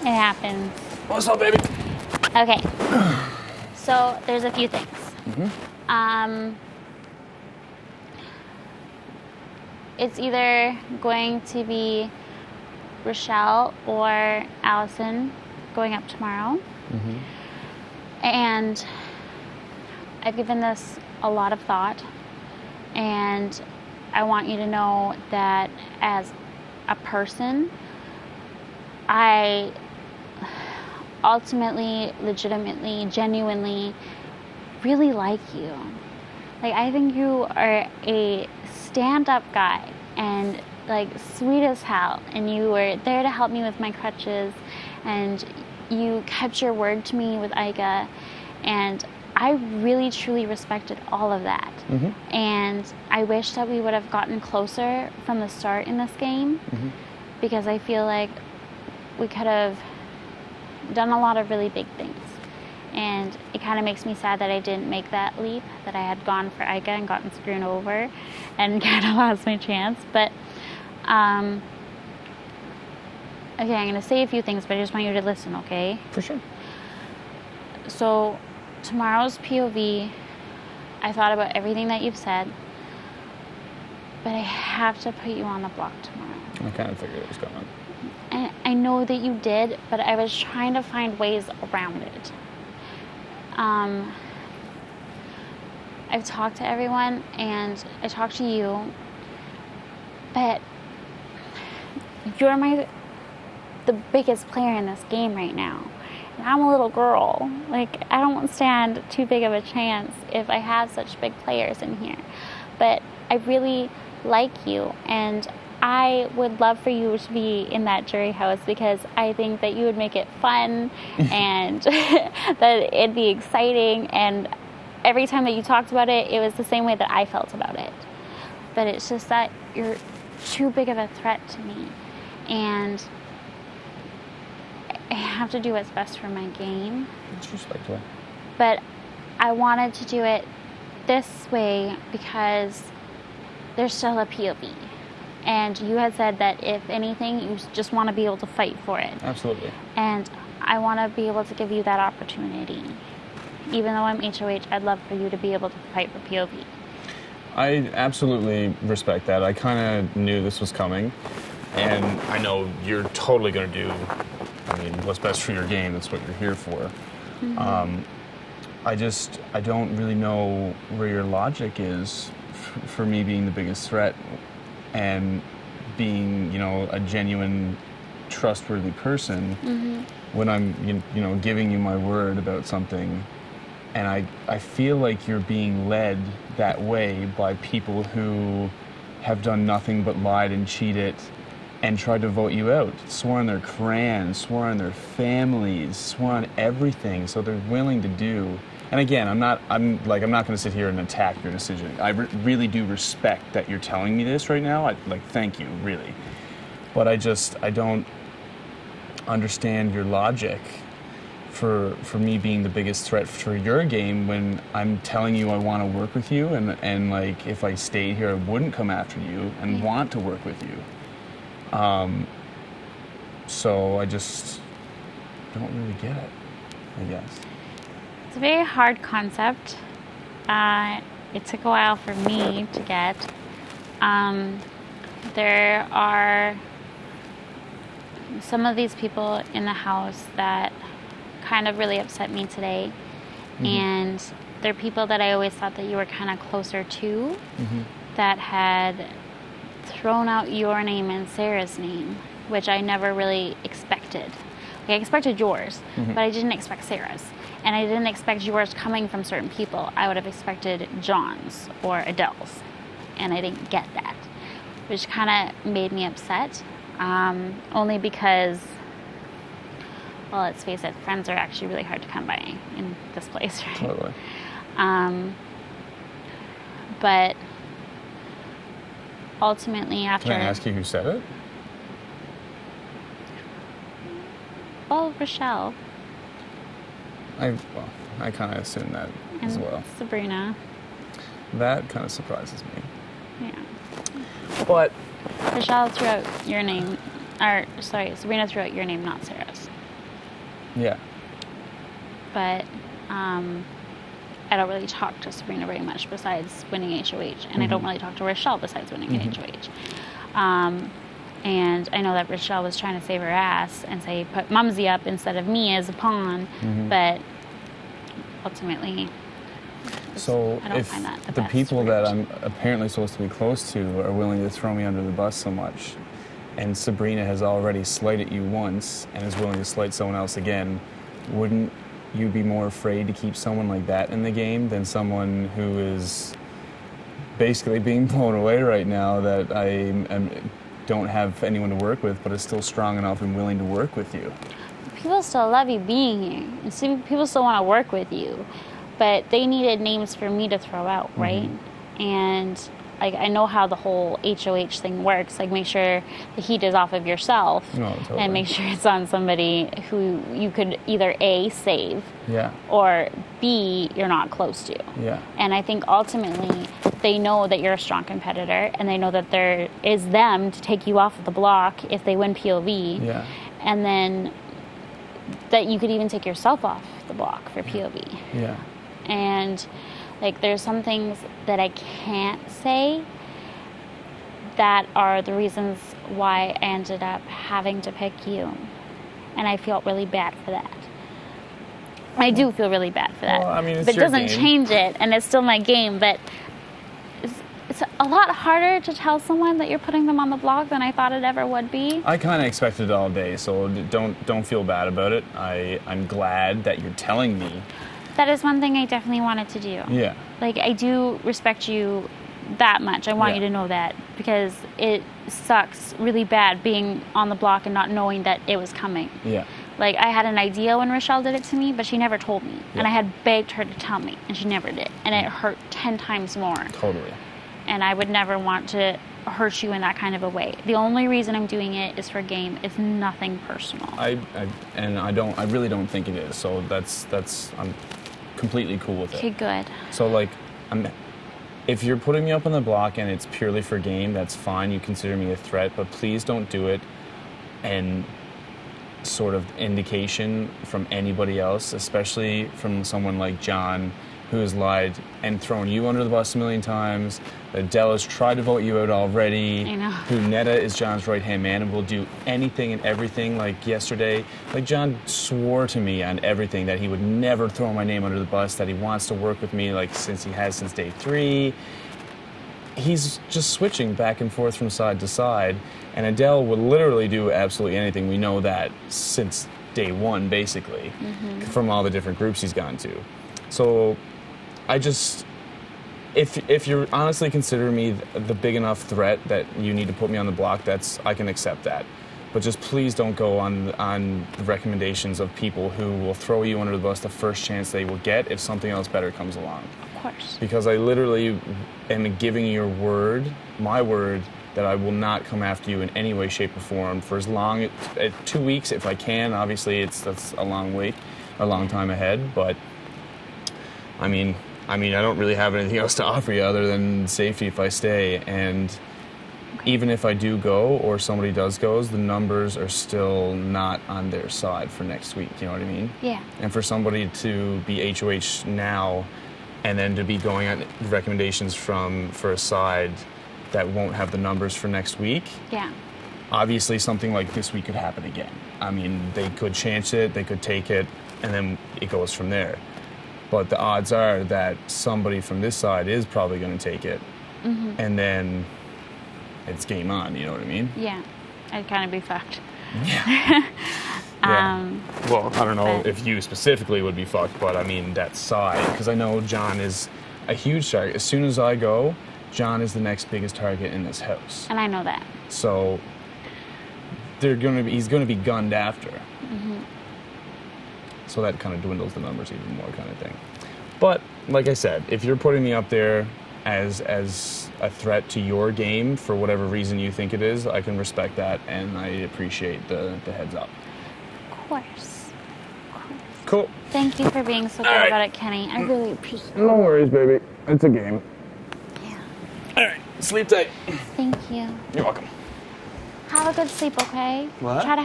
It happens. What's up, baby? Okay. So there's a few things. It's either going to be Rochelle or Allison going up tomorrow. And I've given this a lot of thought, and I want you to know that as a person, I ultimately, legitimately, genuinely really like you. Like, I think you are a stand-up guy and like sweet as hell, and you were there to help me with my crutches, and you kept your word to me with Ica, and I really truly respected all of that. And I wish that we would have gotten closer from the start in this game, because I feel like we could have done a lot of really big things. And it kind of makes me sad that I didn't make that leap, that I had gone for Ica and gotten screwed over and kind of lost my chance. But, okay, I'm going to say a few things, but I just want you to listen, okay? For sure. So, tomorrow's POV, I thought about everything that you've said, but I have to put you on the block tomorrow. I kind of figured it was coming. And I know that you did, but I was trying to find ways around it. I've talked to everyone, and I talked to you, but you're the biggest player in this game right now. And I'm a little girl. Like, I don't stand too big of a chance if I have such big players in here. But I really like you, and I would love for you to be in that jury house, because I think that you would make it fun and that it'd be exciting. And every time that you talked about it, it was the same way that I felt about it. But it's just that you're too big of a threat to me, and I have to do what's best for my game. It's respectful. But I wanted to do it this way because there's still a POV. And you had said that if anything, you just want to be able to fight for it. Absolutely. And I want to be able to give you that opportunity. Even though I'm HOH, I'd love for you to be able to fight for POV. I absolutely respect that. I kind of knew this was coming. And I know you're totally going to do, what's best for your game. That's what you're here for. I don't really know where your logic is for me being the biggest threat and being, a genuine, trustworthy person when I'm, giving you my word about something. And I feel like you're being led that way by people who have done nothing but lied and cheated and tried to vote you out, swore on their clans, swore on their families, swore on everything. So they're willing to do. And again, I'm not going to sit here and attack your decision. I really do respect that you're telling me this right now. Thank you, really. But I don't understand your logic for me being the biggest threat for your game when I'm telling you I want to work with you, and if I stayed here, I wouldn't come after you and want to work with you. So I just don't really get it, I guess. It's a very hard concept. It took a while for me to get. There are some of these people in the house that kind of really upset me today. And they're people that I always thought that you were kind of closer to, that had thrown out your name and Sarah's name, which I never really expected. I expected yours, but I didn't expect Sarah's. And I didn't expect yours coming from certain people. I would have expected John's or Adele's. And I didn't get that, which kind of made me upset. Only because, well, let's face it, friends are actually really hard to come by in this place, right? Totally. But ultimately, after... Can I ask you who said it? Well, Rochelle. I kind of assumed that as well. Sabrina. That kind of surprises me. Yeah. But Rochelle threw out your name, Sabrina threw out your name, not Sarah's. Yeah. But I don't really talk to Sabrina very much besides winning HOH, and I don't really talk to Rochelle besides winning HOH. And I know that Rochelle was trying to save her ass and say put Mumsy up instead of me as a pawn, but ultimately, so I don't if find that the best people route. that I'm apparently supposed to be close to are willing to throw me under the bus so much, and Sabrina has already slighted you once and is willing to slight someone else again, wouldn't you be more afraid to keep someone like that in the game than someone who is basically being blown away right now that don't have anyone to work with, but is still strong enough and willing to work with you? People still love you being here, and people still want to work with you, but they needed names for me to throw out, right? And like, I know how the whole HOH thing works. Like, make sure the heat is off of yourself, Totally. and make sure it's on somebody who you could either A, save, Yeah. or B, you're not close to. Yeah. And I think ultimately they know that you're a strong competitor, and they know that there is them to take you off of the block if they win POV. Yeah. And then that you could even take yourself off the block for POV. Yeah. And like, there's some things that I can't say that are the reasons why I ended up having to pick you. And I feel really bad for that. I do feel really bad for that. Well, I mean, it's but it your doesn't game. change it, and it's still my game. But it's a lot harder to tell someone that you're putting them on the block than I thought it ever would be. I kind of expected it all day, so don't feel bad about it. I'm glad that you're telling me. That is one thing I definitely wanted to do. Yeah. Like, I do respect you that much. I want Yeah. you to know that, because it sucks really bad being on the block and not knowing that it was coming. Yeah. Like, I had an idea when Rochelle did it to me, but she never told me. Yeah. And I had begged her to tell me, and she never did. And it hurt 10 times more. Totally. And I would never want to hurt you in that kind of a way. The only reason I'm doing it is for game. It's nothing personal. I really don't think it is. So that's I'm completely cool with it. Okay, good. So like, if you're putting me up on the block and it's purely for game, that's fine. You consider me a threat, but please don't do it and sort of indication from anybody else, especially from someone like John, who has lied and thrown you under the bus a million times. Adele has tried to vote you out already. I know. Who Netta is John's right-hand man and will do anything and everything. Like yesterday, like John swore to me on everything that he would never throw my name under the bus, that he wants to work with me like since he has since day 3. He's just switching back and forth from side to side, and Adele would literally do absolutely anything. We know that since day 1, basically, from all the different groups he's gone to. So I just, if you're honestly considering me the big enough threat that you need to put me on the block, I can accept that. But just please don't go on the recommendations of people who will throw you under the bus the first chance they will get if something else better comes along. Of course. Because I literally am giving you my word, that I will not come after you in any way, shape, or form for as long, 2 weeks if I can. Obviously, that's a long time ahead. But I mean, I don't really have anything else to offer you other than safety if I stay. And even if I do go or somebody does go, the numbers are still not on their side for next week. You know what I mean? Yeah. And for somebody to be HOH now and then to be going on recommendations for a side that won't have the numbers for next week, Yeah. obviously something like this week could happen again. I mean, they could chance it, they could take it, and then it goes from there. But the odds are that somebody from this side is probably going to take it, and then it's game on, you know what I mean? Yeah. I'd kind of be fucked. Yeah. Well, I don't know but- if you specifically would be fucked, but I mean that side, because I know John is a huge target. As soon as I go, John is the next biggest target in this house. And I know that. So he's going to be gunned after. So that kind of dwindles the numbers even more, kind of thing. But like I said, if you're putting me up there as a threat to your game for whatever reason you think it is, I can respect that, and I appreciate the heads up. Of course. Cool. Thank you for being so good right. about it, Kenny. I really appreciate it. No worries, baby. It's a game. Yeah. All right. Sleep tight. Thank you. You're welcome. Have a good sleep, okay? What? Try to